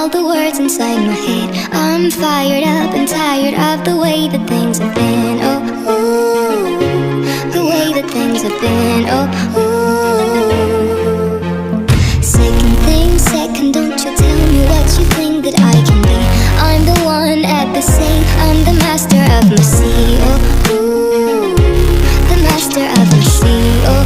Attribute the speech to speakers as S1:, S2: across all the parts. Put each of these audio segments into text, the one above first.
S1: all the words inside my head. I'm fired up and tired of the way that things have been. Oh, ooh, the way that things have been. Oh, ooh. Second thing, second, don't you tell me what you think that I can be. I'm the one at the same, I'm the master of my sea. Oh, ooh, the master of my sea. Oh,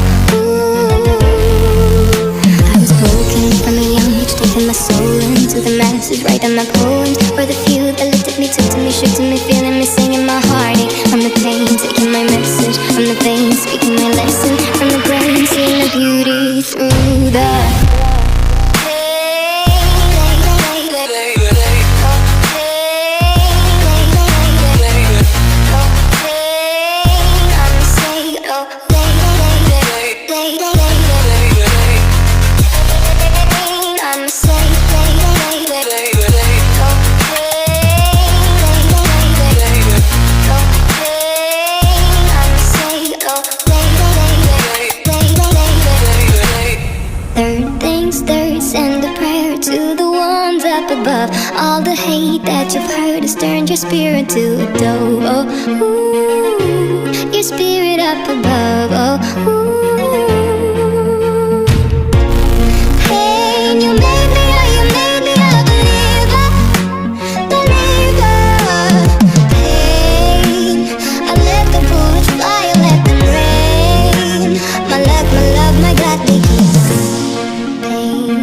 S1: my soul into the masses, writing my poems for the few that looked at me, took to me, shook to me, feeling me, singing my heartache. From the pain, taking my message from the veins, speaking my lesson from the brain, seeing the beauty through the above. All the hate that you've heard has turned your spirit to a dove. Oh, ooh, your spirit up above. Oh, ooh. Hey, you made me a believer, believer. Pain, I let the bullets fly, I let them rain. My luck, my love, my God, they keep pain.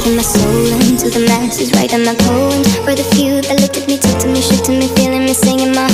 S1: My soul into the masses, writing my poems for the few that looked at me, took to me, shook to me, feeling me, singing my